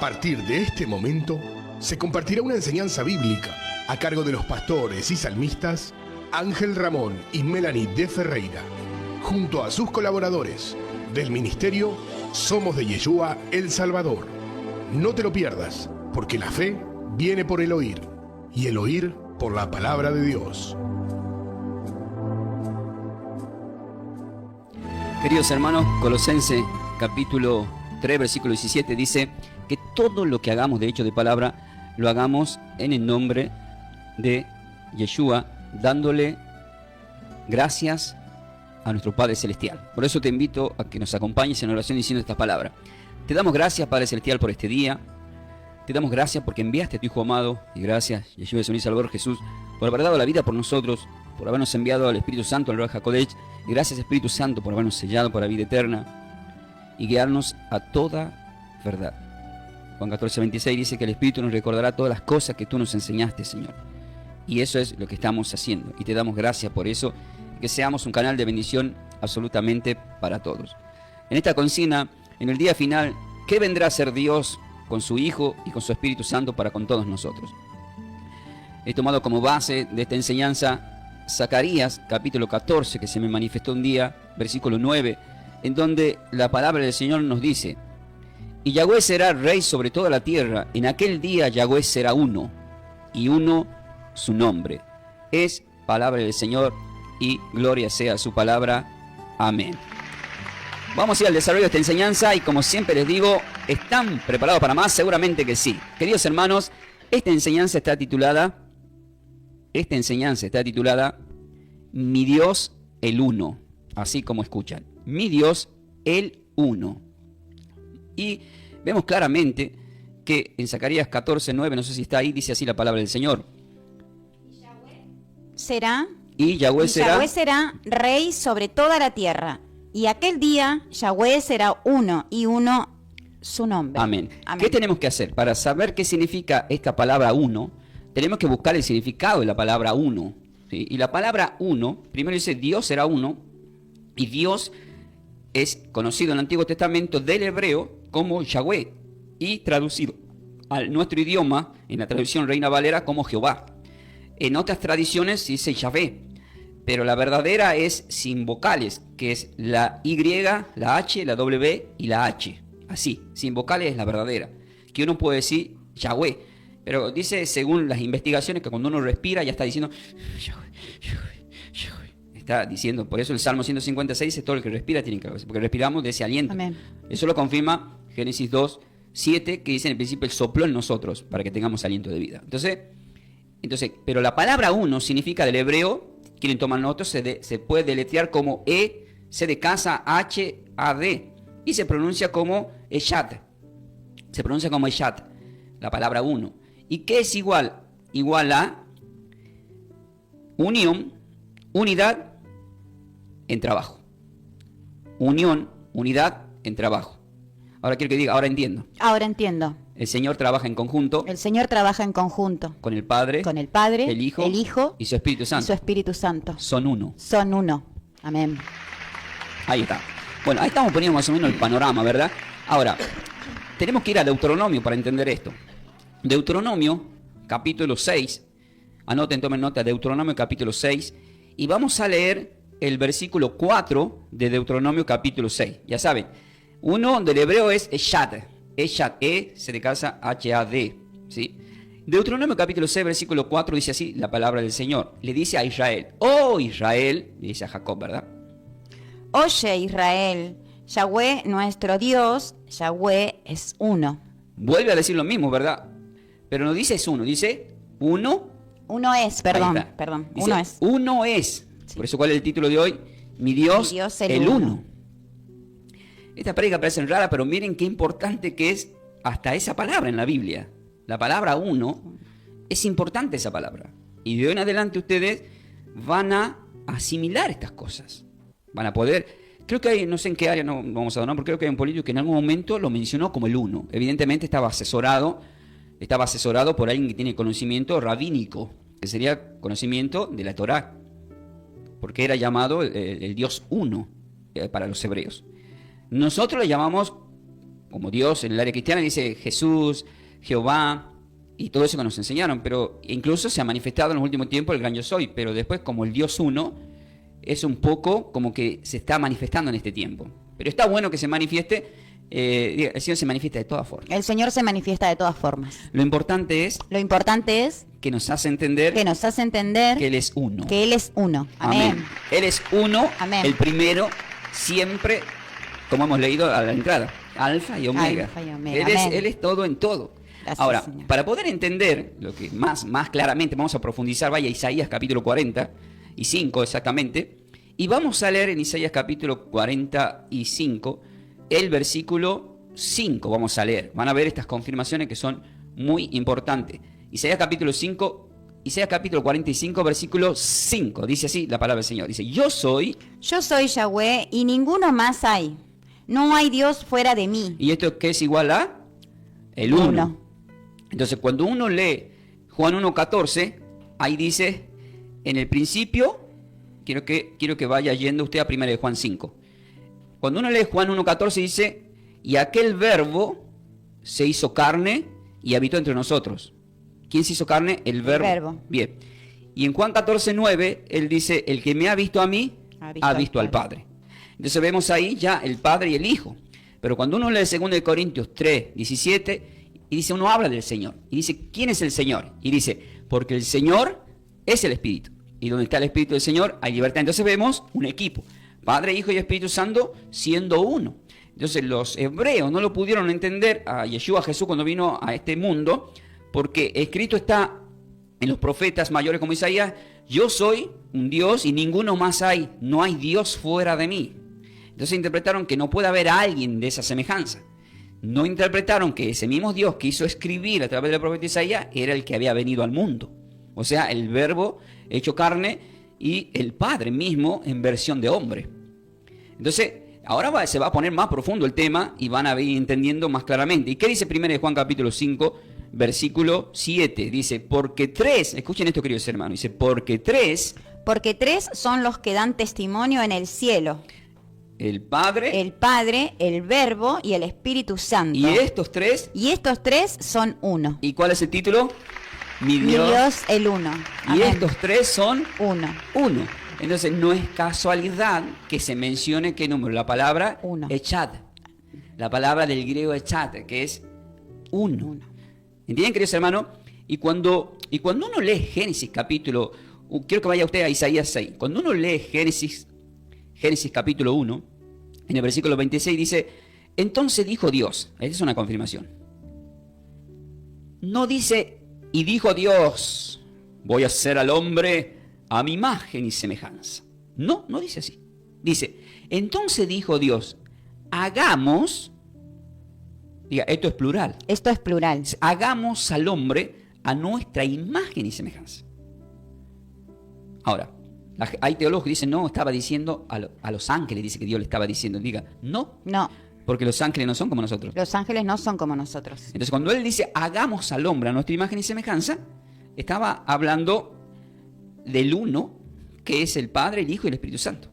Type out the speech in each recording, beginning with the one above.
partir de este momento, se compartirá una enseñanza bíblica a cargo de los pastores y salmistas Ángel Ramón y Melanie de Ferreira, junto a sus colaboradores del ministerio Somos de Yeshua El Salvador. No te lo pierdas, porque la fe viene por el oír, y el oír por la palabra de Dios. Queridos hermanos, Colosenses capítulo 3, versículo 17 dice que todo lo que hagamos de hecho de palabra, lo hagamos en el nombre de Yeshua, dándole gracias a nuestro Padre Celestial. Por eso te invito a que nos acompañes en oración diciendo estas palabras. Te damos gracias, Padre Celestial, por este día. Te damos gracias porque enviaste a tu Hijo amado. Y gracias, Yeshua, Señor y Salvador Jesús, por haber dado la vida por nosotros, por habernos enviado al Espíritu Santo, al Ruach HaKodesh. Y gracias, Espíritu Santo, por habernos sellado por la vida eterna y guiarnos a toda verdad. Juan 14:26 dice que el Espíritu nos recordará todas las cosas que tú nos enseñaste, Señor. Y eso es lo que estamos haciendo. Y te damos gracias por eso, que seamos un canal de bendición absolutamente para todos. En esta consigna, en el día final, ¿qué vendrá a ser Dios con su Hijo y con su Espíritu Santo para con todos nosotros? He tomado como base de esta enseñanza Zacarías, capítulo 14, que se me manifestó un día, versículo 9, en donde la palabra del Señor nos dice: y Yahweh será rey sobre toda la tierra, en aquel día Yahweh será uno, y uno su nombre. Es palabra del Señor, y gloria sea su palabra. Amén. Vamos a ir al desarrollo de esta enseñanza, y como siempre les digo, ¿están preparados para más? Seguramente que sí. Queridos hermanos, esta enseñanza está titulada Mi Dios el Uno, así como escuchan. Mi Dios el Uno. Y vemos claramente que en Zacarías 14:9, no sé si está ahí, dice así la palabra del Señor. Y Yahweh será rey sobre toda la tierra. Y aquel día Yahweh será uno, y uno su nombre. Amén. Amén. ¿Qué tenemos que hacer? Para saber qué significa esta palabra uno, tenemos que buscar el significado de la palabra uno, ¿sí? Y la palabra uno, primero dice Dios será uno, y Dios es conocido en el Antiguo Testamento del hebreo como Yahweh, y traducido a nuestro idioma, en la traducción Reina Valera, como Jehová. En otras tradiciones dice Yahvé, pero la verdadera es sin vocales, que es la Y, la H, la W y la H. Así, sin vocales es la verdadera, que uno puede decir Yahweh, pero dice según las investigaciones que cuando uno respira ya está diciendo Yahweh, Yahweh, Yahweh. Está diciendo, por eso el Salmo 156 dice todo el que respira tiene que hacer, porque respiramos de ese aliento. Amén. Eso lo confirma Génesis 2:7, que dice en el principio el sopló en nosotros para que tengamos aliento de vida. Entonces, pero la palabra uno significa del hebreo, quieren tomar notas, se puede deletrear como C de casa, H-A-D, y se pronuncia como Eshad. Se pronuncia como Eshad, la palabra uno. ¿Y qué es igual? Igual a unión, unidad en trabajo. Unión, unidad en trabajo. Ahora quiero que diga, ahora entiendo. Ahora entiendo. El Señor trabaja en conjunto. El Señor trabaja en conjunto. Con el Padre. El Hijo y su Espíritu Santo. Son uno. Son uno. Amén. Ahí está. Bueno, ahí estamos poniendo más o menos el panorama, ¿verdad? Ahora, tenemos que ir a Deuteronomio para entender esto. Deuteronomio, capítulo 6. Anoten, tomen nota, Deuteronomio, capítulo 6. Y vamos a leer el versículo 4 de Deuteronomio, capítulo 6. Ya saben, uno del hebreo es Eshad. Eshad, se de casa, H-A-D. ¿Sí? Deuteronomio, capítulo 6, versículo 4, dice así la palabra del Señor. Le dice a Israel, oh Israel, le dice a Jacob, ¿verdad? Oye Israel, Yahweh nuestro Dios, Yahweh es uno. Vuelve a decir lo mismo, ¿verdad? Pero no dice es uno, dice uno. Uno es, perdón. Dice, Uno es. Uno es. Sí. Por eso, ¿cuál es el título de hoy? Mi Dios el uno. Esta prédica parece rara, pero miren qué importante que es hasta esa palabra en la Biblia. La palabra uno, es importante esa palabra. Y de hoy en adelante ustedes van a asimilar estas cosas. Van a poder, creo que hay, no sé en qué área, no vamos a donar, porque creo que hay un político que en algún momento lo mencionó como el uno. Evidentemente estaba asesorado por alguien que tiene conocimiento rabínico, que sería conocimiento de la Torá, porque era llamado el Dios uno para los hebreos. Nosotros le llamamos como Dios en el área cristiana, dice Jesús, Jehová y todo eso que nos enseñaron, pero incluso se ha manifestado en los últimos tiempos el gran yo soy, pero después como el Dios uno es un poco como que se está manifestando en este tiempo. Pero está bueno que se manifieste, el Señor se manifiesta de todas formas. El Señor se manifiesta de todas formas. Lo importante es Que nos hace entender que Él es uno. que Él es uno. Amén. Él es uno, Amén. el primero, siempre, como hemos leído a la entrada, Alfa y Omega. Alfa y Omega. Él es todo en todo. Gracias, Ahora, Señor. para poder entender lo que más claramente vamos a profundizar, vaya a Isaías capítulo 45 exactamente, y vamos a leer en Isaías capítulo 45 el versículo 5, vamos a leer. Van a ver estas confirmaciones que son muy importantes. Isaías capítulo 45, versículo 5, dice así la palabra del Señor. Dice, yo soy, Yahweh y ninguno más hay. No hay Dios fuera de mí. ¿y esto qué es igual a? El uno. Entonces, cuando uno lee Juan 1:14, ahí dice, en el principio, quiero que vaya yendo usted a 1 de Juan 5. Cuando uno lee Juan 1:14 dice, y aquel verbo se hizo carne y habitó entre nosotros. ¿Quién se hizo carne? El verbo. Bien. Y en Juan 14:9, él dice, el que me ha visto a mí, ha visto al Padre. Entonces vemos ahí ya el Padre y el Hijo. Pero cuando uno lee 2 de Corintios 3:17, y dice, uno habla del Señor. Y dice, ¿quién es el Señor? Y dice, porque el Señor es el Espíritu. Y donde está el Espíritu del Señor hay libertad. Entonces vemos un equipo. Padre, Hijo y Espíritu Santo siendo uno. Entonces los hebreos no lo pudieron entender a Yeshua, a Jesús, cuando vino a este mundo, porque escrito está en los profetas mayores como Isaías, yo soy un Dios y ninguno más hay. No hay Dios fuera de mí. Entonces interpretaron que no puede haber alguien de esa semejanza. No interpretaron que ese mismo Dios que hizo escribir a través del profeta Isaías era el que había venido al mundo. O sea, el verbo hecho carne y el Padre mismo en versión de hombre. Entonces, ahora se va a poner más profundo el tema y van a ir entendiendo más claramente. ¿Y qué dice 1 de Juan capítulo 5, versículo 7? Dice, porque tres, escuchen esto queridos hermanos, dice, porque tres son los que dan testimonio en el cielo. El Padre, el Verbo y el Espíritu Santo. Y estos tres son uno. ¿Y cuál es el título? Mi Dios el uno. Y Amén. estos tres son uno. Entonces no es casualidad que se mencione qué número, la palabra uno. echad, la palabra del griego echad, que es uno. ¿Entienden, queridos hermanos? Y cuando uno lee Génesis capítulo, quiero que vaya usted a Isaías 6, cuando uno lee Génesis capítulo 1, en el versículo 26 dice, entonces dijo Dios, esa es una confirmación. No dice, y dijo Dios, voy a hacer al hombre a mi imagen y semejanza. No dice así. Dice, entonces dijo Dios, hagamos, diga, esto es plural. Hagamos al hombre a nuestra imagen y semejanza. Ahora, hay teólogos que dicen, no, estaba diciendo a los ángeles, dice que Dios le estaba diciendo. Diga, no. Porque los ángeles no son como nosotros. Los ángeles no son como nosotros. Entonces, cuando él dice, hagamos al hombre a nuestra imagen y semejanza, estaba hablando del uno, que es el Padre, el Hijo y el Espíritu Santo.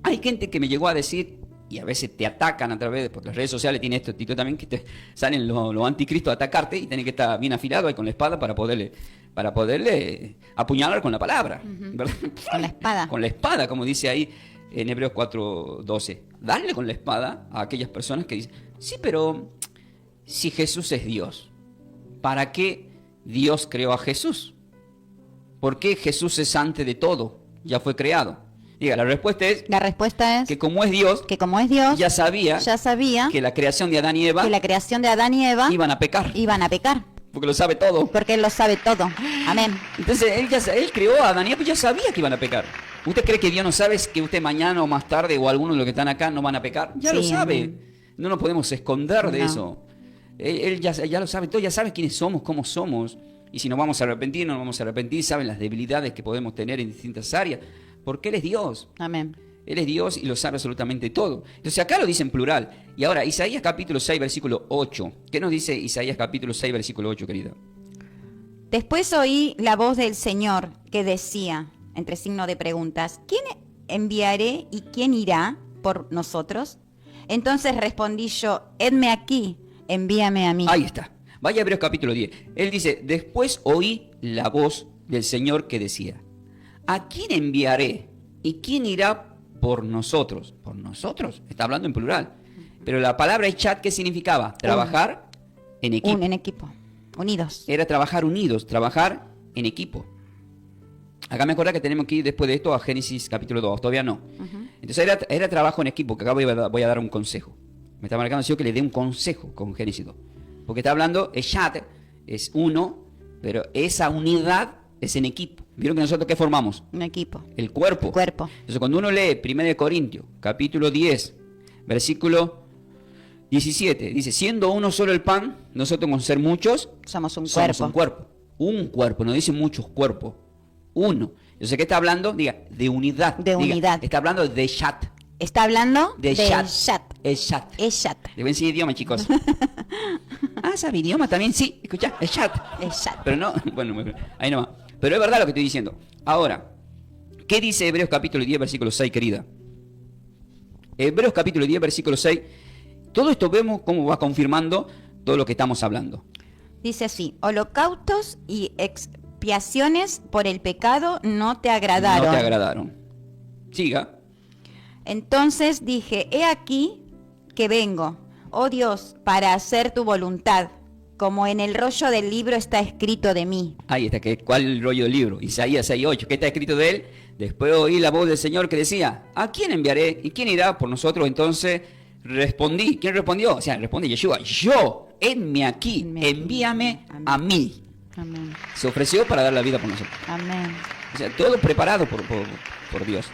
Hay gente que me llegó a decir, y a veces te atacan a través de por las redes sociales, tiene esto Tito también, que te salen los anticristos a atacarte y tenés que estar bien afilado ahí con la espada para poderle apuñalar con la palabra. ¿Verdad? Con la espada. Con la espada, como dice ahí en Hebreos 4:12. Darle con la espada a aquellas personas que dicen, sí, pero si Jesús es Dios, ¿para qué Dios creó a Jesús? ¿Por qué Jesús es antes de todo? Ya fue creado. Diga, la respuesta es que como es Dios, ya sabía que la creación de Adán y Eva iban a pecar. Porque lo sabe todo. Porque Él lo sabe todo. Amén. Entonces él creó a Adán y Eva, pues ya sabía que iban a pecar. ¿Usted cree que Dios no sabe que usted mañana o más tarde o algunos de los que están acá no van a pecar? Ya lo sabe. Amén. No nos podemos esconder de eso. Él ya lo sabe todo, ya sabe quiénes somos, cómo somos. Y si nos vamos a arrepentir, no nos vamos a arrepentir. Saben las debilidades que podemos tener en distintas áreas. Porque Él es Dios. Amén. Él es Dios y lo sabe absolutamente todo. Entonces acá lo dice en plural. Y ahora, Isaías capítulo 6, versículo 8. ¿Qué nos dice Isaías capítulo 6, versículo 8, querida? Después oí la voz del Señor que decía, entre signo de preguntas, ¿quién enviaré y quién irá por nosotros? Entonces respondí yo, hedme aquí, envíame a mí. Ahí está. Vaya a Hebreos capítulo 10. Él dice, después oí la voz del Señor que decía, ¿a quién enviaré? ¿Y quién irá por nosotros? ¿Por nosotros? Está hablando en plural. Pero la palabra echat, ¿qué significaba? Trabajar en equipo. En equipo, unidos. Era trabajar unidos, trabajar en equipo. Acá me acuerdo que tenemos que ir después de esto a Génesis capítulo 2, todavía no. Entonces era trabajo en equipo, que acá voy a dar un consejo. Me está marcando que le dé un consejo con Génesis 2. Porque está hablando, echat es uno, pero esa unidad es en equipo. ¿Vieron que nosotros qué formamos? Un equipo. El cuerpo. El cuerpo. Entonces cuando uno lee 1 Corintios, capítulo 10, versículo 17, dice, siendo uno solo el pan, nosotros con ser muchos, Somos un somos cuerpo. un cuerpo. Un cuerpo, no dice muchos cuerpos. Uno. Entonces, ¿qué está hablando? Diga, de unidad. De Diga, unidad. está hablando de chat. Está hablando De de chat. chat. Es chat. Es chat. Le voy a enseñar idioma, chicos. ¿sabe idioma también? Sí, escucha, es chat. Es chat. Pero no, bueno, ahí no va. Pero es verdad lo que estoy diciendo. Ahora, ¿qué dice Hebreos capítulo 10, versículo 6, querida? Hebreos capítulo 10, versículo 6. Todo esto vemos cómo va confirmando todo lo que estamos hablando. Dice así, holocaustos y expiaciones por el pecado no te agradaron. No te agradaron. Siga. Entonces dije, he aquí que vengo, oh Dios, para hacer tu voluntad, como en el rollo del libro está escrito de mí. Ahí está, ¿cuál es el rollo del libro? Isaías 6:8, ¿qué está escrito de él? Después oí la voz del Señor que decía, ¿a quién enviaré? ¿Y quién irá por nosotros? Entonces respondí, ¿quién respondió? O sea, responde Yeshua, yo, envíame aquí, envíame a mí. Amén. Se ofreció para dar la vida por nosotros. Amén. O sea, todo preparado por Dios.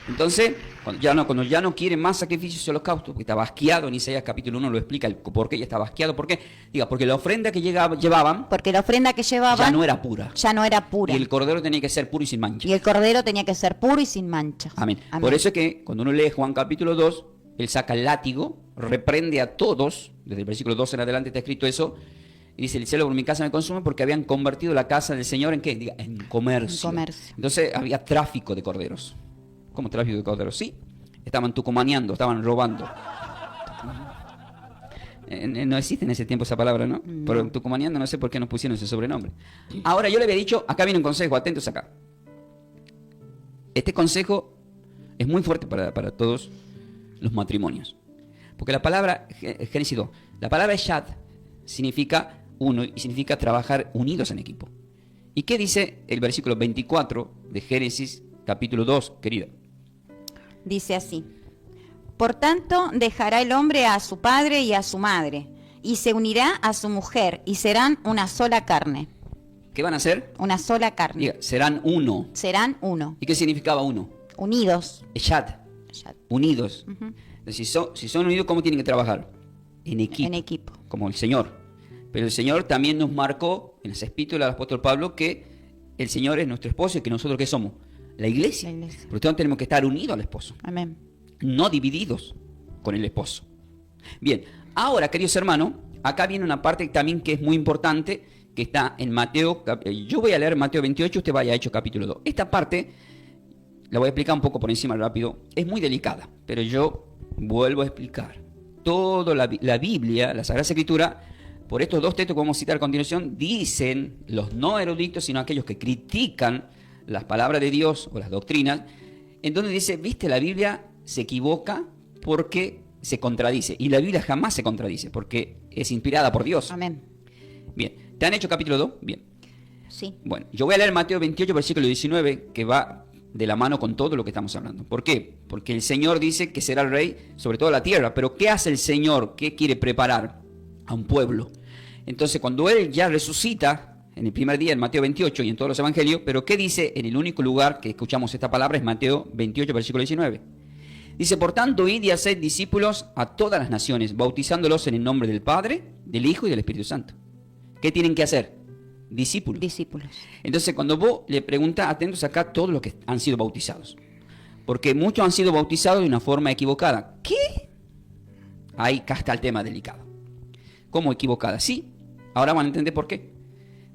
Entonces, cuando ya no quiere más sacrificios y holocaustos, porque estaba asqueado, en Isaías capítulo 1 lo explica el por qué ya estaba asqueado. ¿Por qué? Diga, porque la ofrenda que llevaban Porque la ofrenda que llevaban ya no era pura. ya no era pura. Y el cordero tenía que ser puro y sin mancha. Y el cordero tenía que ser puro y sin manchas. Amén. Amén. Por eso es que cuando uno lee Juan capítulo 2, él saca el látigo, reprende a todos, desde el versículo 2 en adelante está escrito eso, y dice, el cielo por mi casa me consume porque habían convertido la casa del Señor ¿en qué? Diga, en comercio. En comercio. Entonces había tráfico de corderos. ¿Cómo tráfico de corderos? Sí. Estaban tucumaneando, estaban robando. No existe en ese tiempo esa palabra, ¿no? No. Pero tucumaneando no sé por qué nos pusieron ese sobrenombre. Ahora, yo le había dicho, acá viene un consejo, atentos acá. Este consejo es muy fuerte para todos los matrimonios. Porque la palabra, Génesis 2, la palabra Eshad significa uno y significa trabajar unidos en equipo. ¿Y qué dice el versículo 24 de Génesis capítulo 2, querida? Dice así, por tanto dejará el hombre a su padre y a su madre, y se unirá a su mujer, y serán una sola carne. ¿Qué van a hacer? Una sola carne. Diga, serán uno. Serán uno, ¿Y qué significaba uno? unidos. Eshad, unidos. Entonces, si son unidos, ¿cómo tienen que trabajar? En equipo. En equipo. Como el Señor. Pero el Señor también nos marcó en las epístolas del apóstol Pablo que el Señor es nuestro esposo y que nosotros ¿qué somos? La iglesia. La iglesia. Por lo tanto, tenemos que estar unidos al esposo, Amén. no divididos con el esposo. Bien, ahora, queridos hermanos, acá viene una parte también que es muy importante, que está en Mateo. Yo voy a leer Mateo 28, usted vaya a Hechos capítulo 2. Esta parte la voy a explicar un poco por encima rápido. Es muy delicada, pero yo vuelvo a explicar. Toda la Biblia, la Sagrada Escritura, por estos dos textos que vamos a citar a continuación, dicen los no eruditos, sino aquellos que critican las palabras de Dios o las doctrinas, en donde dice, viste, la Biblia se equivoca porque se contradice. Y la Biblia jamás se contradice porque es inspirada por Dios. Amén. Bien, ¿te han hecho capítulo 2? Bien. Sí. Bueno, yo voy a leer Mateo 28, versículo 19, que va de la mano con todo lo que estamos hablando. ¿Por qué? Porque el Señor dice que será el rey sobre toda la tierra. Pero ¿qué hace el Señor? ¿Qué quiere preparar? A un pueblo. Entonces, cuando Él ya resucita, en el primer día, en Mateo 28 y en todos los evangelios, pero ¿qué dice en el único lugar que escuchamos esta palabra? Es Mateo 28, versículo 19. Dice, por tanto, id y haced discípulos a todas las naciones, bautizándolos en el nombre del Padre, del Hijo y del Espíritu Santo. ¿Qué tienen que hacer? Discípulos. Discípulos. Entonces, cuando vos le preguntás, atentos acá todos los que han sido bautizados. Porque muchos han sido bautizados de una forma equivocada. ¿Qué? Ahí acá está el tema delicado. ¿Cómo equivocada? Sí. Ahora van a entender por qué.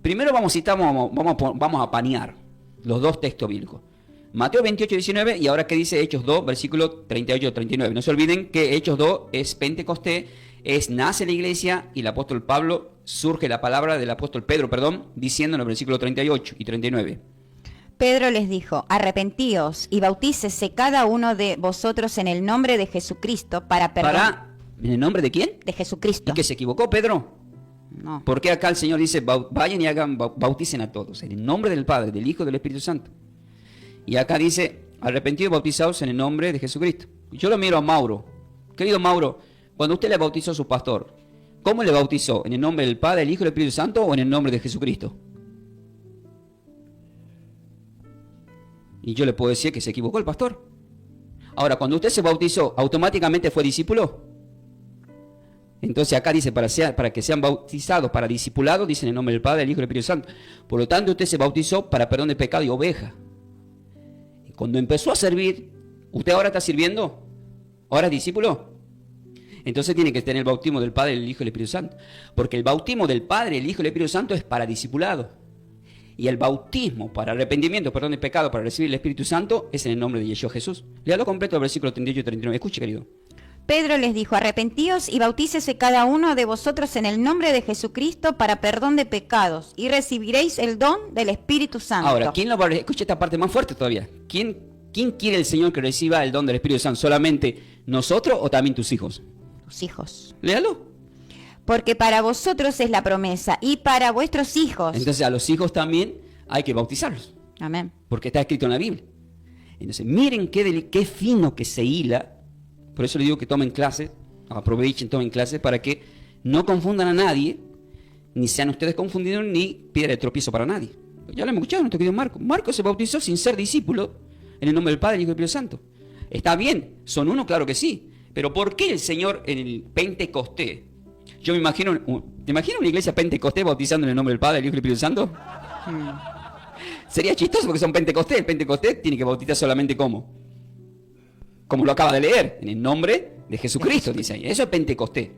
Primero vamos a panear los dos textos bíblicos. Mateo 28, 19, y ahora que dice Hechos 2, versículo 38, 39. No se olviden que Hechos 2 es Pentecostés, nace la iglesia y el apóstol Pablo, surge la palabra del apóstol Pedro, diciendo en el versículo 38 y 39. Pedro les dijo, arrepentíos y bautícese cada uno de vosotros en el nombre de Jesucristo para perdón. ¿En el nombre de quién? De Jesucristo. ¿Y que se equivocó Pedro? No. ¿Por qué acá el Señor dice, vayan y bauticen a todos, en el nombre del Padre, del Hijo y del Espíritu Santo? Y acá dice, arrepentidos y bautizados en el nombre de Jesucristo. Yo lo miro a Mauro. Querido Mauro, cuando usted le bautizó a su pastor, ¿cómo le bautizó? ¿En el nombre del Padre, del Hijo y del Espíritu Santo o en el nombre de Jesucristo? Y yo le puedo decir que se equivocó el pastor. Ahora, cuando usted se bautizó, ¿automáticamente fue discípulo? Entonces acá dice, para que sean bautizados, para discipulados, dice en el nombre del Padre, del Hijo y del Espíritu Santo. Por lo tanto, usted se bautizó para perdón de pecado y oveja. Y cuando empezó a servir, ¿usted ahora está sirviendo? ¿Ahora es discípulo? Entonces tiene que tener el bautismo del Padre, del Hijo y del Espíritu Santo. Porque el bautismo del Padre, del Hijo y del Espíritu Santo es para discipulado. Y el bautismo para arrepentimiento, perdón de pecado, para recibir el Espíritu Santo, es en el nombre de Yeshua Jesús. Léalo completo el versículo 38 y 39. Escuche, querido. Pedro les dijo, arrepentíos y bautícese cada uno de vosotros en el nombre de Jesucristo para perdón de pecados y recibiréis el don del Espíritu Santo. Ahora, ¿quién lo va a recibir? Escuche esta parte más fuerte todavía. ¿Quién quiere el Señor que reciba el don del Espíritu Santo? ¿Solamente nosotros o también tus hijos? Tus hijos. Léalo. Porque para vosotros es la promesa y para vuestros hijos. Entonces a los hijos también hay que bautizarlos. Amén. Porque está escrito en la Biblia. Entonces miren qué fino que se hila. Por eso le digo que tomen clases, aprovechen, tomen clases para que no confundan a nadie, ni sean ustedes confundidos, ni piedra de tropiezo para nadie. Ya lo hemos escuchado, nuestro querido Marco. Marco se bautizó sin ser discípulo en el nombre del Padre, del Hijo y del Espíritu Santo. ¿Está bien? ¿Son uno? Claro que sí. Pero ¿por qué el Señor en el Pentecostés? Yo me imagino, ¿te imaginas una iglesia Pentecostés bautizando en el nombre del Padre, del Hijo y del Espíritu Santo? Sería chistoso porque son Pentecostés. El Pentecostés tiene que bautizar solamente ¿cómo? Como lo acaba de leer, en el nombre de Jesucristo, dice ahí. Eso es Pentecostés.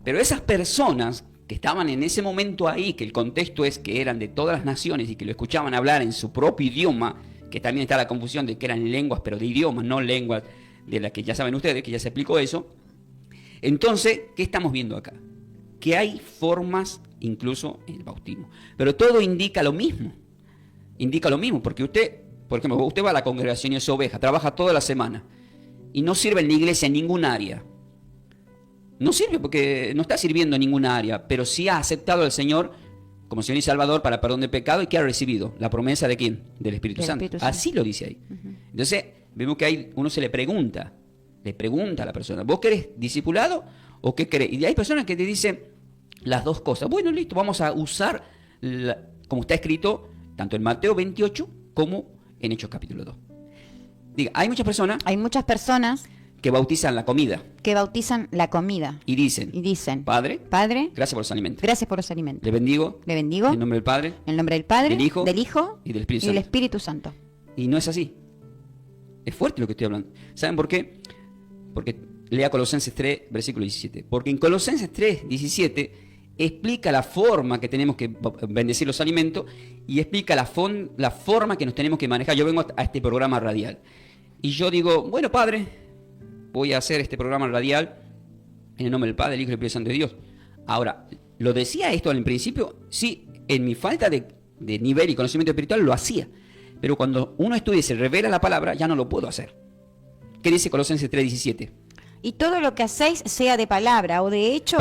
Pero esas personas que estaban en ese momento ahí, que el contexto es que eran de todas las naciones y que lo escuchaban hablar en su propio idioma, que también está la confusión de que eran lenguas, pero de idiomas, no lenguas de las que ya saben ustedes, que ya se explicó eso. Entonces, ¿qué estamos viendo acá? Que hay formas incluso en el bautismo. Pero todo indica lo mismo. Indica lo mismo, porque usted, por ejemplo, usted va a la congregación y es oveja, trabaja toda la semana y no sirve en la iglesia en ningún área. No sirve porque no está sirviendo en ningún área, pero sí ha aceptado al Señor como Señor y Salvador para perdón de pecado y que ha recibido la promesa de ¿quién? Del Espíritu Santo. Así lo dice ahí. Entonces, vemos que uno se le pregunta a la persona, ¿vos querés discipulado o qué querés? Y hay personas que te dicen las dos cosas. Bueno, listo, vamos a usar como está escrito tanto en Mateo 28 como en Hechos capítulo 2. Diga, hay muchas personas que bautizan la comida. Y dicen, Padre, gracias por los alimentos. Le bendigo. En el nombre del Padre. Del Hijo. Y del Espíritu Santo. Y no es así. Es fuerte lo que estoy hablando. ¿Saben por qué? Porque lea Colosenses 3, versículo 17. Porque en Colosenses 3, 17 explica la forma que tenemos que bendecir los alimentos y explica la forma que nos tenemos que manejar. Yo vengo a este programa radial y yo digo, bueno, Padre, voy a hacer este programa radial en el nombre del Padre, del Hijo y del Espíritu Santo de Dios. Ahora, ¿lo decía esto al principio? Sí, en mi falta de nivel y conocimiento espiritual lo hacía. Pero cuando uno estudia y se revela la palabra, ya no lo puedo hacer. ¿Qué dice Colosenses 3:17? Y todo lo que hacéis, sea de palabra o de hecho...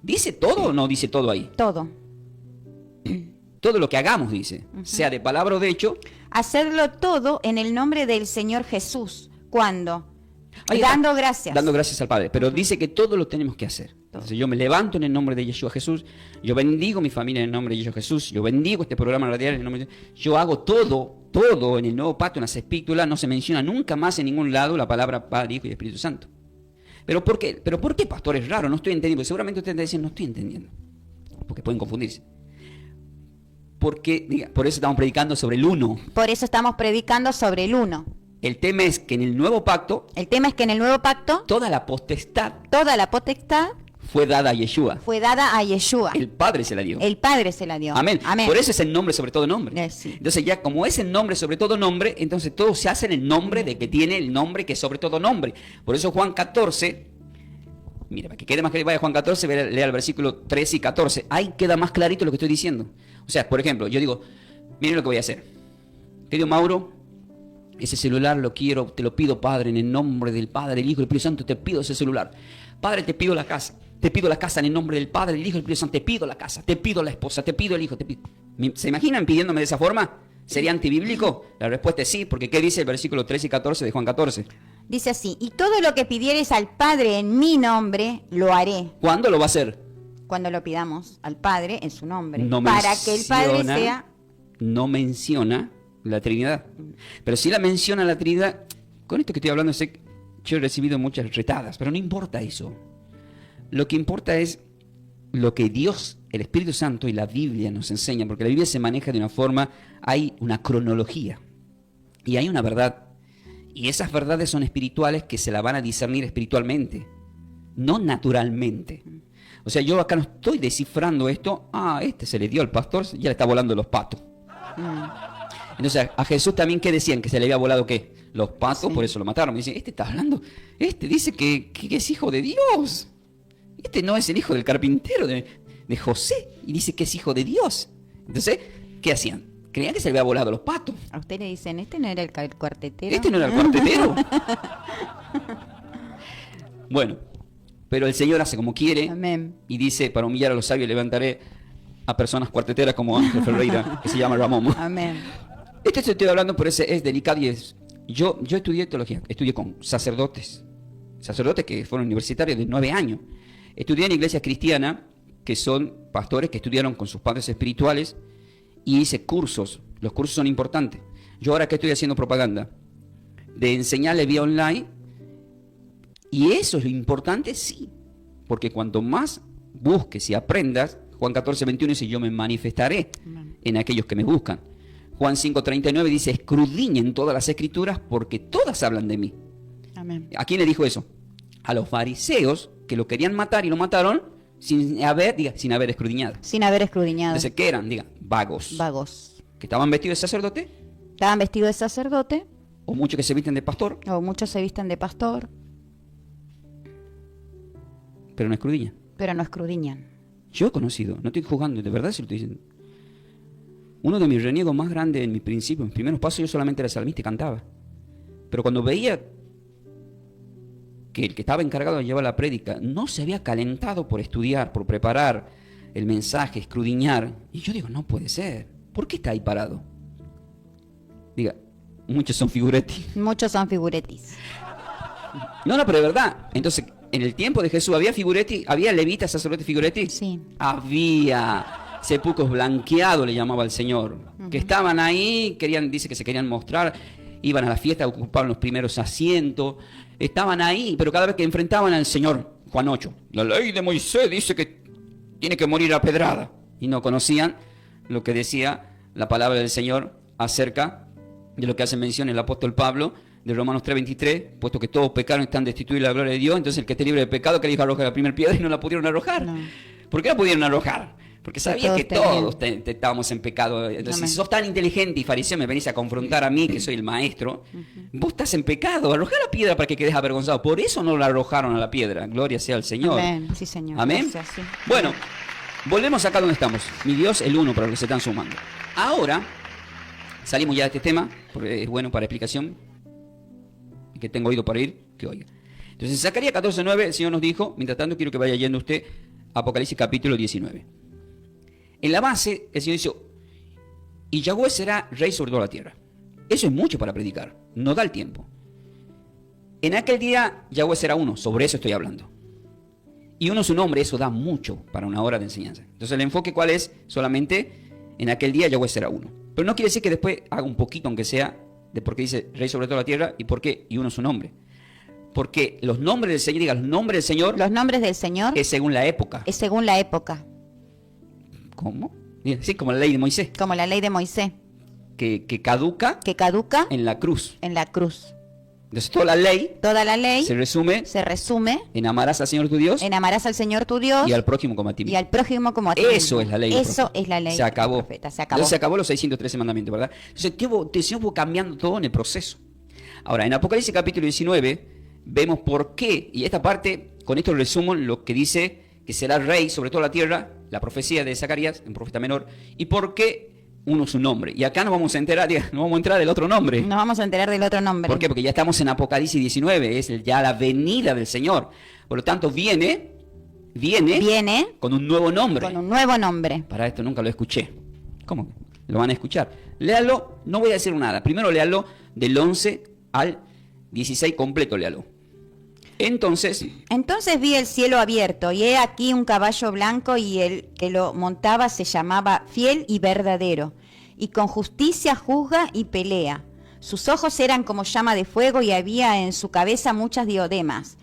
¿Dice todo o no dice todo ahí? Todo. Todo lo que hagamos, dice. Sea de palabra o de hecho. Hacerlo todo en el nombre del Señor Jesús. ¿Cuándo? Dando gracias al Padre. Pero dice que todo lo tenemos que hacer. Entonces yo me levanto en el nombre de Yeshua Jesús. Yo bendigo mi familia en el nombre de Yeshua Jesús. Yo bendigo este programa radial en el nombre de Jesús. Yo hago todo en el nuevo pacto, en las epístolas. No se menciona nunca más en ningún lado la palabra Padre, Hijo y Espíritu Santo. ¿Pero por qué? ¿Pero por qué, pastor? Es raro, no estoy entendiendo. Porque seguramente ustedes dicen, no estoy entendiendo. Porque pueden confundirse. Por eso estamos predicando sobre el uno. El tema es que en el nuevo pacto. Toda la potestad fue dada a Yeshua. fue dada a Yeshua. El Padre se la dio. El Padre se la dio. Amén. Amén. Por eso es el nombre sobre todo nombre. Sí. Entonces ya como es el nombre sobre todo nombre, entonces todo se hace en el nombre de que tiene el nombre que es sobre todo nombre. Por eso Juan 14, mira, para que quede más claro, vaya a Juan 14, lea el versículo 13 y 14. Ahí queda más clarito lo que estoy diciendo. O sea, por ejemplo, yo digo, miren lo que voy a hacer. Querido Mauro, ese celular lo quiero, te lo pido, Padre, en el nombre del Padre, del Hijo y del Espíritu Santo, te pido ese celular. Padre, te pido la casa. Te pido la casa en el nombre del Padre, del Hijo y del Espíritu Santo. Te pido la casa, te pido la esposa, te pido el hijo, te pido. ¿Se imaginan pidiéndome de esa forma? ¿Sería antibíblico? La respuesta es sí, porque ¿qué dice el versículo 13 y 14 de Juan 14? Dice así, y todo lo que pidieres al Padre en mi nombre, lo haré. ¿Cuándo lo va a hacer? Cuando lo pidamos al Padre en su nombre. No para que el Padre menciona- sea... No menciona la Trinidad. Pero si la menciona la Trinidad, con esto que estoy hablando sé que yo he recibido muchas retadas, pero no importa eso. Lo que importa es lo que Dios, el Espíritu Santo y la Biblia nos enseñan, porque la Biblia se maneja de una forma, hay una cronología y hay una verdad. Y esas verdades son espirituales que se la van a discernir espiritualmente, no naturalmente. O sea, yo acá no estoy descifrando esto, este se le dio al pastor, ya le está volando los patos. Entonces, a Jesús también, ¿qué decían? Que se le había volado, ¿qué? Los patos, Sí. por eso lo mataron. Me dicen, está hablando, dice que es hijo de Dios. No es el hijo del carpintero, de José, y dice que es hijo de Dios. Entonces, ¿qué hacían? Creían que se le había volado los patos. A usted le dicen, ¿este no era el cuartetero? No era el cuartetero. Bueno, pero el Señor hace como quiere. Amén. Y dice, para humillar a los sabios levantaré a personas cuarteteras como Ángel Ferreira, que se llama Ramón. Amén. Estoy hablando, pero es delicado y es... Yo estudié teología, estudié con sacerdotes que fueron universitarios de 9 años. Estudié en iglesias cristianas, que son pastores que estudiaron con sus padres espirituales, y hice cursos. Los cursos son importantes. Yo ahora que estoy haciendo propaganda de enseñarle vía online, y eso es lo importante, sí, porque cuanto más busques y aprendas, Juan 14, 21 dice, yo me manifestaré en aquellos que me buscan. Juan 5, 39 dice, escudriñen todas las escrituras porque todas hablan de mí. Amén. ¿A quién le dijo eso? A los fariseos que lo querían matar y lo mataron sin haber escudriñado. Sin haber escudriñado. Entonces, ¿qué eran? Vagos. Vagos. Que estaban vestidos de sacerdote, Estaban vestidos de sacerdote, o muchos que se visten de pastor, o muchos se visten de pastor, pero no escudriñan. pero no escudriñan. Yo he conocido, no estoy jugando, de verdad se lo estoy diciendo. Uno de mis reniegos más grandes en mis principios, en mis primeros pasos, yo solamente era salmista y cantaba. Pero cuando veía que el que estaba encargado de llevar la prédica no se había calentado por estudiar, por preparar el mensaje, escudriñar, y yo digo, no puede ser. ¿Por qué está ahí parado? Diga, muchos son figuretti. Muchos son figuretis. No, pero de verdad. Entonces, en el tiempo de Jesús, ¿había figuretti? ¿Había levitas, sacerdotes figuretti? Sí. Había sepulcros blanqueados, le llamaba el Señor, que estaban ahí, dice que se querían mostrar, iban a la fiesta, ocupaban los primeros asientos, estaban ahí, pero cada vez que enfrentaban al Señor, Juan 8, la ley de Moisés dice que tiene que morir a pedrada, y no conocían lo que decía la palabra del Señor acerca de lo que hace mención el apóstol Pablo, de Romanos 3:23, puesto que todos pecaron y están destituidos de la gloria de Dios, entonces el que esté libre de pecado, que le dijo arrojar la primera piedra y no la pudieron arrojar. No. ¿Por qué la pudieron arrojar? Porque sabía todos que tenían. todos estábamos en pecado. Entonces, Amén. si sos tan inteligente y fariseo, me venís a confrontar a mí, que soy el maestro, vos estás en pecado, arrojá la piedra para que quedes avergonzado. Por eso no la arrojaron a la piedra. Gloria sea al Señor. Amén. Sí, Señor. Amén. Gracias, sí. Bueno, volvemos acá donde estamos. Mi Dios, el uno, para los que se están sumando. Ahora, salimos ya de este tema, porque es bueno para explicación. Y que tengo oído para oír, que oiga. Entonces, en Zacarías 14:9, el Señor nos dijo, mientras tanto quiero que vaya yendo usted a Apocalipsis capítulo 19. En la base, el Señor dice, y Yahweh será rey sobre toda la tierra. Eso es mucho para predicar, no da el tiempo. En aquel día, Yahweh será uno, sobre eso estoy hablando. Y uno su nombre, eso da mucho para una hora de enseñanza. Entonces el enfoque, ¿cuál es? Solamente en aquel día Yahweh será uno. Pero no quiere decir que después haga un poquito, aunque sea, de por qué dice rey sobre toda la tierra y por qué, y uno su nombre. Porque los nombres del Señor, diga, los nombres del Señor Los nombres del Señor es según la época. es según la época, ¿Cómo? Sí, como la ley de Moisés, como la ley de Moisés, que caduca que caduca en la cruz. en la cruz. Entonces toda la ley se resume en amarás al Señor tu Dios en amarás al Señor tu Dios y al prójimo como a ti mismo. y al prójimo como a ti Eso mismo. es la ley. Eso es la ley. Se acabó. del profeta, se acabó. Entonces se acabó los 613 mandamientos, ¿verdad? Entonces el Señor fue cambiando todo en el proceso. Ahora, en Apocalipsis capítulo 19 vemos por qué, y esta parte, con esto resumo lo que dice que será rey sobre toda la tierra, la profecía de Zacarías, un profeta menor, y por qué uno su nombre. Y acá nos vamos a entrar del otro nombre. Nos vamos a enterar del otro nombre. ¿Por qué? Porque ya estamos en Apocalipsis 19, es ya la venida del Señor. Por lo tanto, viene con un nuevo nombre. Con un nuevo nombre. Para esto nunca lo escuché. ¿Cómo? Lo van a escuchar. Léalo, no voy a decir nada. Primero léalo del 11 al 16 completo, léalo. Entonces vi el cielo abierto, y he aquí un caballo blanco, y el que lo montaba se llamaba Fiel y Verdadero, y con justicia juzga y pelea. Sus ojos eran como llama de fuego, y había en su cabeza muchas diademas.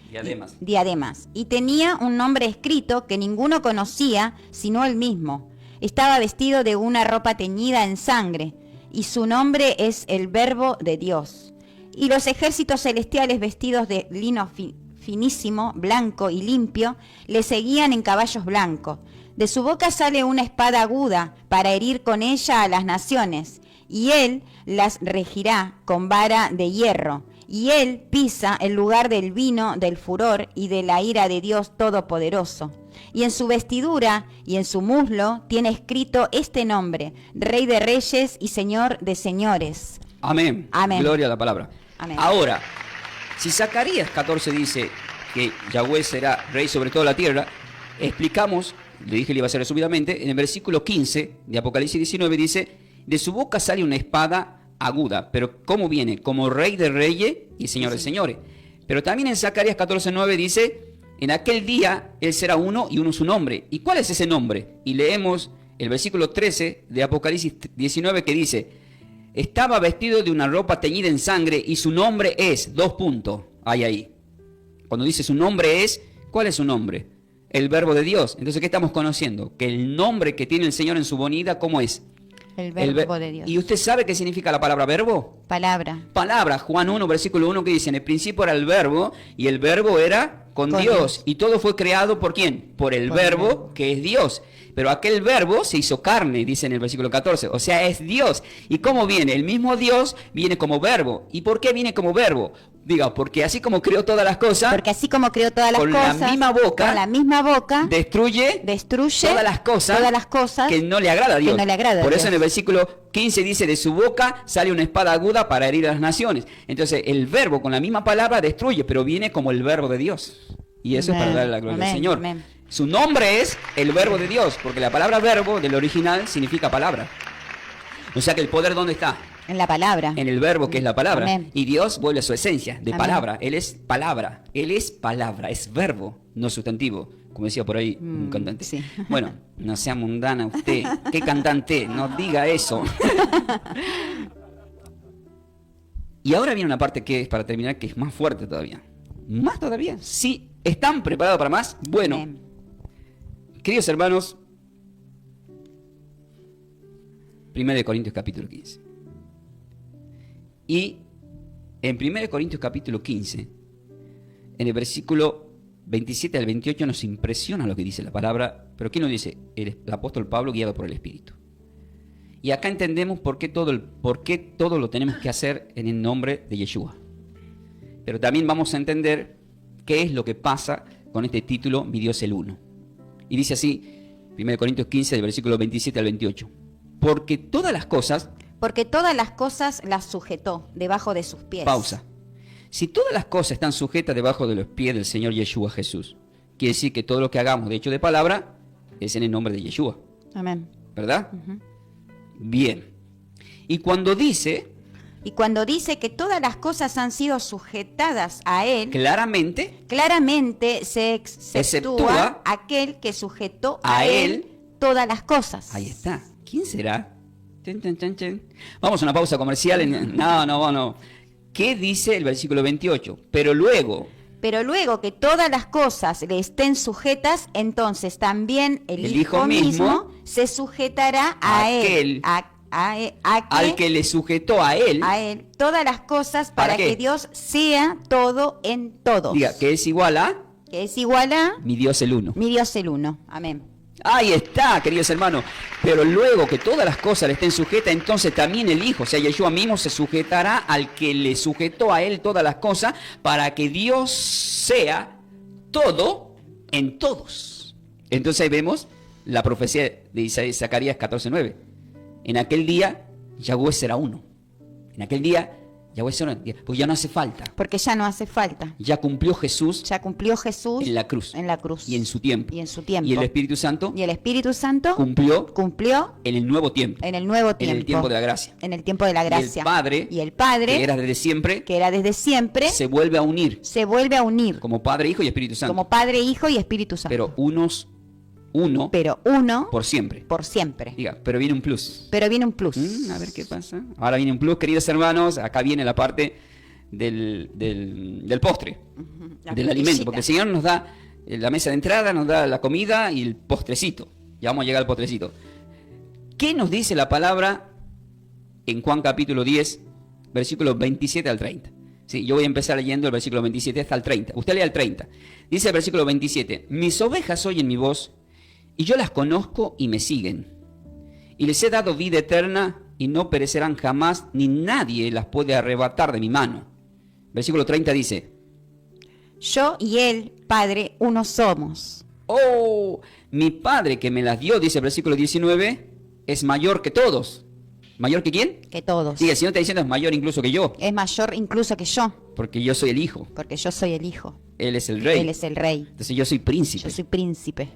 Y tenía un nombre escrito que ninguno conocía, sino él mismo. Estaba vestido de una ropa teñida en sangre, y su nombre es el Verbo de Dios. Y los ejércitos celestiales, vestidos de lino finísimo, blanco y limpio, le seguían en caballos blancos. De su boca sale una espada aguda para herir con ella a las naciones, y él las regirá con vara de hierro. Y él pisa el lugar del vino, del furor y de la ira de Dios Todopoderoso. Y en su vestidura y en su muslo tiene escrito este nombre: Rey de Reyes y Señor de Señores. Amén. Amén. Gloria a la palabra. Amén. Ahora, si Zacarías 14 dice que Yahweh será rey sobre toda la tierra, explicamos, le dije que le iba a hacer resumidamente, en el versículo 15 de Apocalipsis 19 dice: de su boca sale una espada aguda. Pero ¿cómo viene? Como Rey de Reyes y Señor de Señores. Pero también en Zacarías 14:9 dice: en aquel día él será uno y uno su nombre. ¿Y cuál es ese nombre? Y leemos el versículo 13 de Apocalipsis 19 que dice: estaba vestido de una ropa teñida en sangre, y su nombre es, hay ahí. Cuando dice su nombre es, ¿cuál es su nombre? El Verbo de Dios. Entonces, ¿qué estamos conociendo? Que el nombre que tiene el Señor en su venida, ¿cómo es? El Verbo de Dios. ¿Y usted sabe qué significa la palabra verbo? Palabra. Juan 1, versículo 1, que dice: en el principio era el verbo, y el verbo era con Dios. Y todo fue creado ¿por quién? Por el verbo, que es Dios. Pero aquel verbo se hizo carne, dice en el versículo 14. O sea, es Dios. ¿Y cómo viene? El mismo Dios viene como verbo. ¿Y por qué viene como verbo? Diga, porque así como creó todas las cosas. Con la misma boca. Destruye todas las cosas que no le agrada a Dios. Por eso en el versículo 15 dice: de su boca sale una espada aguda para herir a las naciones. Entonces el verbo con la misma palabra destruye, pero viene como el verbo de Dios. Y eso es para darle la gloria al Señor. Amén. Su nombre es el Verbo de Dios, porque la palabra verbo del original significa palabra. O sea que el poder, ¿dónde está? En la palabra. En el verbo, que es la palabra. Amén. Y Dios vuelve a su esencia de Amén. palabra. Él es palabra. Él es palabra, es verbo, no sustantivo. Como decía por ahí un cantante. Sí. Bueno, no sea mundana usted. ¿Qué cantante? No diga eso. Y ahora viene una parte que es, para terminar, que es más fuerte todavía. ¿Más todavía? Sí. ¿Están preparados para más? Bueno. Amén. Queridos hermanos, 1 Corintios capítulo 15. Y en 1 Corintios capítulo 15, en el versículo 27 al 28 nos impresiona lo que dice la palabra, pero ¿quién nos dice? El apóstol Pablo, guiado por el Espíritu. Y acá entendemos por qué todo lo tenemos que hacer en el nombre de Yeshua. Pero también vamos a entender qué es lo que pasa con este título, Mi Dios el Uno. Y dice así, 1 Corintios 15, del versículo 27 al 28. Porque todas las cosas las sujetó debajo de sus pies. Pausa. Si todas las cosas están sujetas debajo de los pies del Señor Yeshua Jesús, quiere decir que todo lo que hagamos de hecho de palabra es en el nombre de Yeshua. Amén. ¿Verdad? Uh-huh. Bien. Y cuando dice que todas las cosas han sido sujetadas a Él, claramente se exceptúa aquel que sujetó a Él todas las cosas. Ahí está. ¿Quién será? Vamos a una pausa comercial. No. ¿Qué dice el versículo 28? Pero luego que todas las cosas le estén sujetas, entonces también el Hijo mismo se sujetará a Él, al que le sujetó a él, todas las cosas para que Dios sea todo en todos. Diga, que es igual a mi Dios el uno. Mi Dios el uno. Amén. Ahí está, queridos hermanos. Pero luego que todas las cosas le estén sujetas, entonces también el Hijo, o sea, Yeshua mismo se sujetará al que le sujetó a él todas las cosas para que Dios sea todo en todos. Entonces ahí vemos la profecía de Zacarías 14:9. En aquel día, Yahweh será uno. En aquel día, Yahweh será uno. Pues ya no hace falta. Porque ya no hace falta. Ya cumplió Jesús. En la cruz. Y en su tiempo. Y el Espíritu Santo. Cumplió. En el nuevo tiempo. En el tiempo de la gracia. En el tiempo de la gracia. Y el Padre. Que era desde siempre. Se vuelve a unir. Como Padre, Hijo y Espíritu Santo. Pero uno por siempre. Diga, pero viene un plus. A ver qué pasa. Ahora viene un plus, queridos hermanos. Acá viene la parte del postre, del alimento. Porque el Señor nos da la mesa de entrada, nos da la comida y el postrecito. Ya vamos a llegar al postrecito. ¿Qué nos dice la palabra en Juan capítulo 10, versículos 27 al 30? Sí, yo voy a empezar leyendo el versículo 27 hasta el 30. Usted lea el 30. Dice el versículo 27. Mis ovejas oyen mi voz, y yo las conozco y me siguen. Y les he dado vida eterna y no perecerán jamás, ni nadie las puede arrebatar de mi mano. Versículo 30 dice: yo y él, Padre, uno somos. Oh, mi Padre que me las dio, dice el versículo 19, es mayor que todos. ¿Mayor que quién? Que todos. Sí, el Señor está diciendo es mayor incluso que yo. Es mayor incluso que yo. Porque yo soy el Hijo. Él es el Rey. Entonces yo soy príncipe.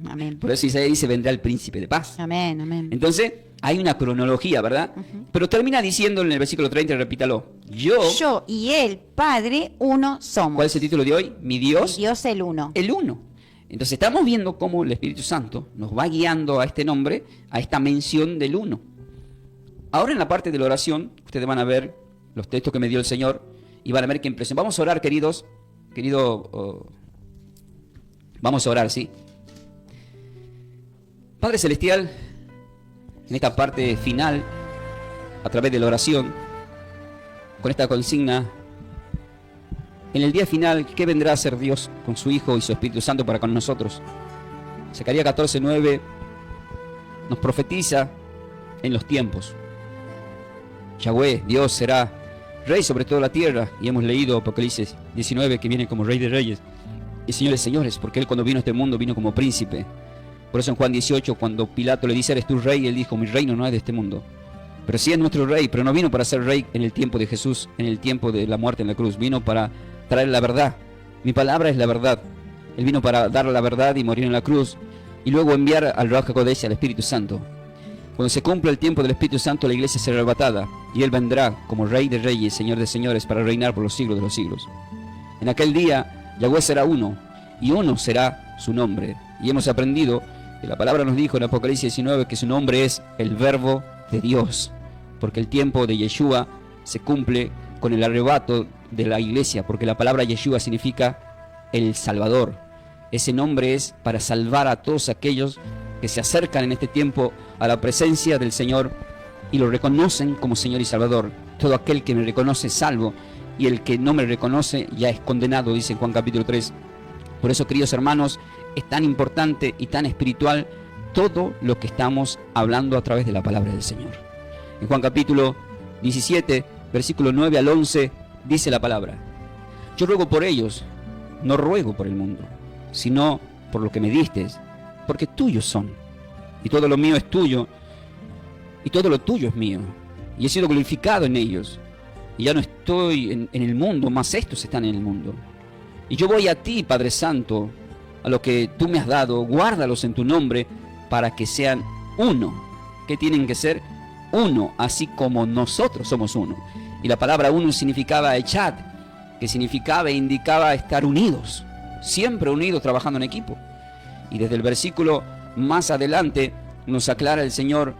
Amén. Por eso Isaías dice, vendrá el príncipe de paz. Amén. Entonces, hay una cronología, ¿verdad? Pero termina diciendo en el versículo 30, repítalo. Yo y él, Padre, uno somos. ¿Cuál es el título de hoy? Mi Dios el uno. El uno. Entonces estamos viendo cómo el Espíritu Santo nos va guiando a este nombre, a esta mención del uno. Ahora en la parte de la oración, ustedes van a ver los textos que me dio el Señor y van a ver qué impresión. Vamos a orar, vamos a orar, ¿sí? Padre Celestial, en esta parte final, a través de la oración, con esta consigna, en el día final, ¿qué vendrá a hacer Dios con su Hijo y su Espíritu Santo para con nosotros? Zacarías 14:9 nos profetiza en los tiempos. Yahweh, Dios, será Rey sobre toda la tierra, y hemos leído Apocalipsis 19 que viene como Rey de Reyes y Señores de Señores, porque Él cuando vino a este mundo vino como príncipe. Por eso en Juan 18, cuando Pilato le dice, ¿eres tú rey? Él dijo, mi reino no es de este mundo. Pero sí es nuestro rey, pero no vino para ser rey en el tiempo de Jesús, en el tiempo de la muerte en la cruz. Vino para traer la verdad. Mi palabra es la verdad. Él vino para dar la verdad y morir en la cruz. Y luego enviar al Ruach HaKodesh, al Espíritu Santo. Cuando se cumpla el tiempo del Espíritu Santo, la iglesia será arrebatada. Y Él vendrá como Rey de Reyes, Señor de Señores, para reinar por los siglos de los siglos. En aquel día, Yahweh será uno, y uno será su nombre. Y hemos aprendido que la palabra nos dijo en Apocalipsis 19 que su nombre es el Verbo de Dios, porque el tiempo de Yeshua se cumple con el arrebato de la iglesia, porque la palabra Yeshua significa el Salvador. Ese nombre es para salvar a todos aquellos que se acercan en este tiempo a la presencia del Señor y lo reconocen como Señor y Salvador. Todo aquel que me reconoce es salvo, y el que no me reconoce ya es condenado, dice en Juan capítulo 3. Por eso, queridos hermanos, es tan importante y tan espiritual todo lo que estamos hablando a través de la palabra del Señor. En Juan capítulo 17, versículo 9 al 11, dice la palabra: yo ruego por ellos, no ruego por el mundo, sino por lo que me diste, porque tuyos son, y todo lo mío es tuyo, y todo lo tuyo es mío, y he sido glorificado en ellos, y ya no estoy en el mundo, mas estos están en el mundo. Y yo voy a ti, Padre Santo, a lo que tú me has dado, guárdalos en tu nombre, para que sean uno. ¿Qué tienen que ser? Uno, así como nosotros somos uno. Y la palabra uno significaba echad, que significaba e indicaba estar unidos, siempre unidos, trabajando en equipo. Y desde el versículo más adelante nos aclara el Señor,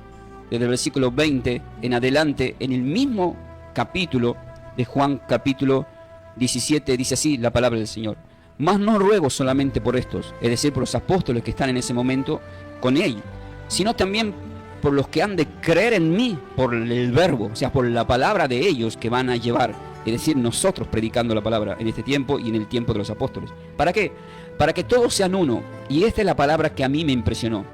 desde el versículo 20 en adelante, en el mismo capítulo de Juan capítulo 17, dice así la palabra del Señor: mas no ruego solamente por estos, es decir, por los apóstoles que están en ese momento con él, sino también por los que han de creer en mí, por el verbo, o sea, por la palabra de ellos que van a llevar, es decir, nosotros predicando la palabra en este tiempo y en el tiempo de los apóstoles. ¿Para qué? Para que todos sean uno. Y esta es la palabra que a mí me impresionó.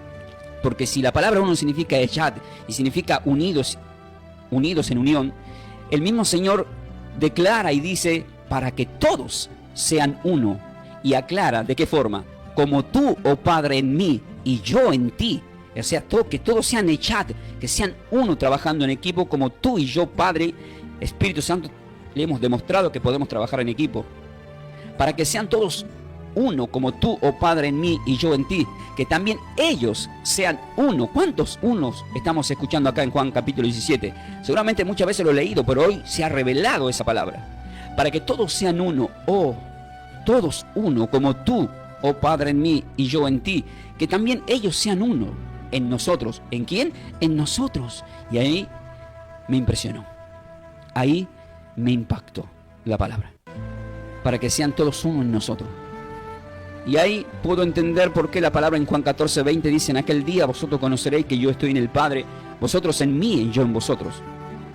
Porque si la palabra uno significa echad y significa unidos en unión, el mismo Señor declara y dice, para que todos sean uno. Y aclara, ¿de qué forma? Como tú, oh Padre, en mí y yo en ti. O sea, que todos sean echad, que sean uno trabajando en equipo, como tú y yo, Padre, Espíritu Santo, le hemos demostrado que podemos trabajar en equipo. Para que sean todos uno, como tú, oh Padre, en mí y yo en ti, que también ellos sean uno. ¿Cuántos unos estamos escuchando acá en Juan capítulo 17? Seguramente muchas veces lo he leído, pero hoy se ha revelado esa palabra. Para que todos sean uno, todos uno, como tú, oh Padre, en mí y yo en ti, que también ellos sean uno en nosotros. ¿En quién? En nosotros. Y ahí me impresionó. Ahí me impactó la palabra. Para que sean todos uno en nosotros. Y ahí puedo entender por qué la palabra en Juan 14:20 dice: en aquel día vosotros conoceréis que yo estoy en el Padre, vosotros en mí y yo en vosotros.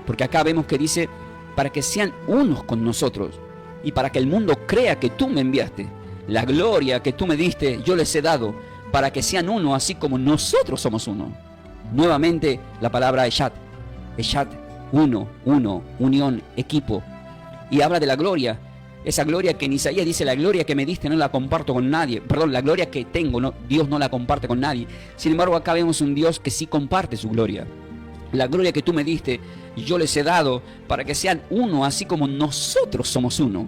Porque acá vemos que dice, para que sean unos con nosotros y para que el mundo crea que tú me enviaste. La gloria que tú me diste, yo les he dado, para que sean uno, así como nosotros somos uno. Nuevamente la palabra echad, uno, unión, equipo. Y habla de la gloria. Esa gloria que en Isaías dice, la gloria que me diste no la comparto con nadie. Perdón, la gloria que tengo, no, Dios no la comparte con nadie. Sin embargo, acá vemos un Dios que sí comparte su gloria. La gloria que tú me diste, yo les he dado para que sean uno, así como nosotros somos uno.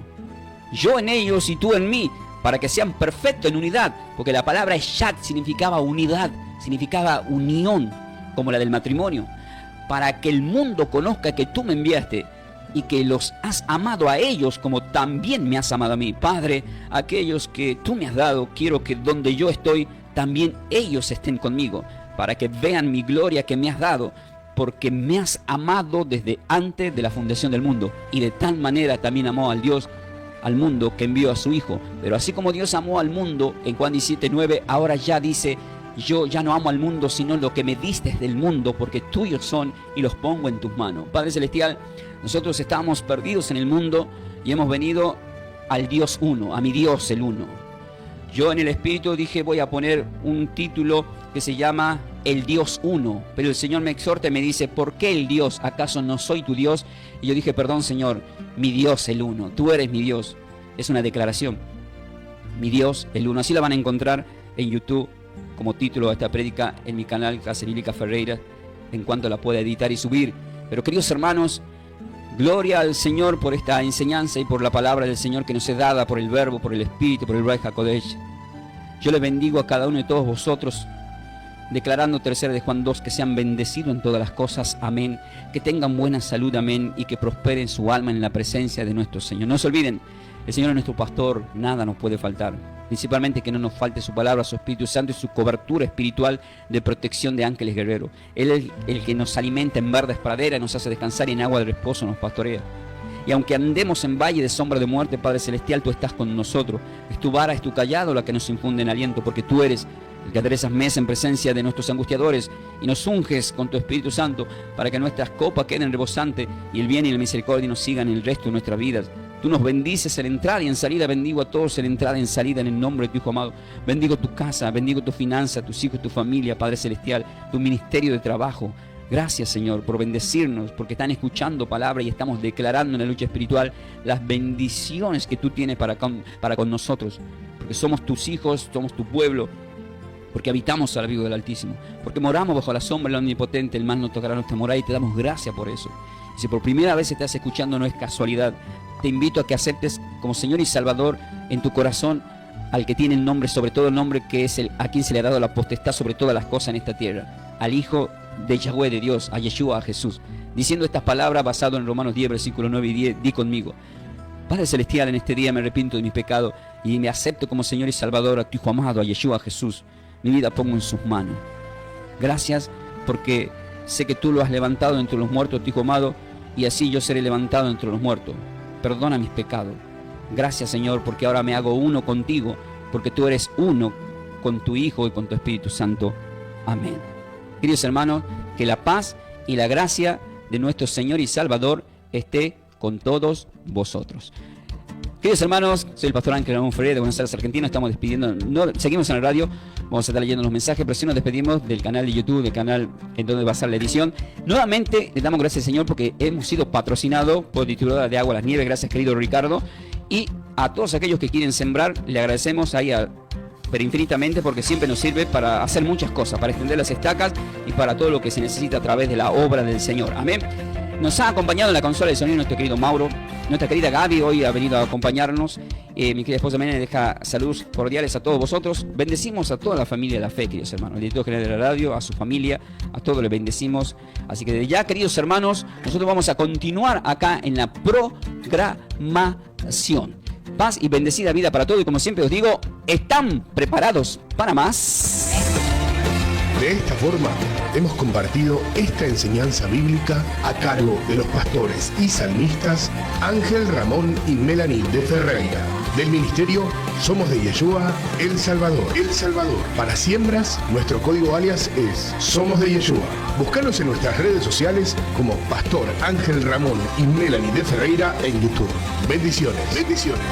Yo en ellos y tú en mí, para que sean perfectos en unidad. Porque la palabra eshad significaba unidad, significaba unión, como la del matrimonio. Para que el mundo conozca que tú me enviaste y que los has amado a ellos como también me has amado a mí. Padre, aquellos que tú me has dado, quiero que donde yo estoy, también ellos estén conmigo, para que vean mi gloria que me has dado, porque me has amado desde antes de la fundación del mundo. Y de tal manera también amó al Dios, al mundo, que envió a su Hijo. Pero así como Dios amó al mundo, en Juan 17:9, ahora ya dice, yo ya no amo al mundo, sino lo que me diste del mundo, porque tuyos son y los pongo en tus manos. Padre Celestial, nosotros estábamos perdidos en el mundo y hemos venido al Dios uno, a mi Dios el uno. Yo en el Espíritu dije, voy a poner un título que se llama El Dios Uno, pero el Señor me exhorta y me dice, ¿por qué el Dios? ¿Acaso no soy tu Dios? Y yo dije, perdón Señor, mi Dios el uno, tú eres mi Dios. Es una declaración, mi Dios el uno. Así la van a encontrar en YouTube como título de esta prédica en mi canal Casa Bíblica Ferreira, en cuanto la pueda editar y subir. Pero queridos hermanos, gloria al Señor por esta enseñanza y por la palabra del Señor que nos es dada por el Verbo, por el Espíritu, por el Ruach HaKodesh. Yo les bendigo a cada uno de todos vosotros, declarando 3 de Juan 2, que sean bendecidos en todas las cosas, amén, que tengan buena salud, amén, y que prosperen su alma en la presencia de nuestro Señor. No se olviden, el Señor es nuestro pastor, nada nos puede faltar, principalmente que no nos falte su palabra, su Espíritu Santo y su cobertura espiritual de protección de ángeles guerreros. Él es el que nos alimenta en verdes praderas, nos hace descansar y en agua de reposo nos pastorea. Y aunque andemos en valle de sombra de muerte, Padre Celestial, tú estás con nosotros. Es tu vara, es tu callado la que nos infunde en aliento, porque tú eres el que aderezas mesa en presencia de nuestros angustiadores y nos unges con tu Espíritu Santo para que nuestras copas queden rebosantes y el bien y la misericordia nos sigan en el resto de nuestras vidas. Tú nos bendices en entrada y en salida. Bendigo a todos en entrada y en salida en el nombre de tu Hijo amado. Bendigo tu casa, bendigo tu finanza, tus hijos, tu familia, Padre Celestial, tu ministerio de trabajo. Gracias, Señor, por bendecirnos, porque están escuchando palabra y estamos declarando en la lucha espiritual las bendiciones que tú tienes para con nosotros, porque somos tus hijos, somos tu pueblo, porque habitamos al abrigo del Altísimo, porque moramos bajo la sombra del Omnipotente. El mal no tocará nuestra morada y te damos gracias por eso. Y si por primera vez estás escuchando, no es casualidad. Te invito a que aceptes como Señor y Salvador en tu corazón al que tiene el nombre, sobre todo el nombre, que es a quien se le ha dado la potestad sobre todas las cosas en esta tierra, al Hijo de Yahweh, de Dios, a Yeshua, a Jesús. Diciendo estas palabras basado en Romanos 10, versículos 9 y 10, di conmigo: Padre Celestial, en este día me arrepiento de mis pecados y me acepto como Señor y Salvador a tu Hijo amado, a Yeshua, a Jesús. Mi vida pongo en sus manos. Gracias porque sé que tú lo has levantado entre los muertos, tu Hijo amado, y así yo seré levantado entre los muertos. Perdona mis pecados. Gracias, Señor, porque ahora me hago uno contigo, porque tú eres uno con tu Hijo y con tu Espíritu Santo. Amén. Queridos hermanos, Que la paz y la gracia de nuestro Señor y Salvador esté con todos vosotros. Queridos hermanos, soy el pastor Ángel Ramón Ferreira de Buenos Aires, Argentina. Estamos despidiendo, seguimos en la radio, vamos a estar leyendo los mensajes, pero sí nos despedimos del canal de YouTube, del canal en donde va a ser la edición. Nuevamente le damos gracias al Señor porque hemos sido patrocinados por Distribuidora de Agua Las Nieves. Gracias, querido Ricardo. Y a todos aquellos que quieren sembrar, le agradecemos ahí pero infinitamente, porque siempre nos sirve para hacer muchas cosas, para extender las estacas y para todo lo que se necesita a través de la obra del Señor. Amén. Nos ha acompañado en la consola de sonido nuestro querido Mauro. Nuestra querida Gaby hoy ha venido a acompañarnos. Mi querida esposa Melanie deja saludos cordiales a todos vosotros. Bendecimos a toda la familia de la fe, queridos hermanos. Al director general de la radio, a su familia, a todos les bendecimos. Así que desde ya, queridos hermanos, nosotros vamos a continuar acá en la programación. Paz y bendecida vida para todos. Y como siempre os digo, ¿están preparados para más? De esta forma, hemos compartido esta enseñanza bíblica a cargo de los pastores y salmistas Ángel Ramón y Melanie de Ferreira, del ministerio Somos de Yeshua, El Salvador. El Salvador. Para siembras, nuestro código alias es Somos de Yeshua. Búscanos en nuestras redes sociales como Pastor Ángel Ramón y Melanie de Ferreira en YouTube. Bendiciones. Bendiciones.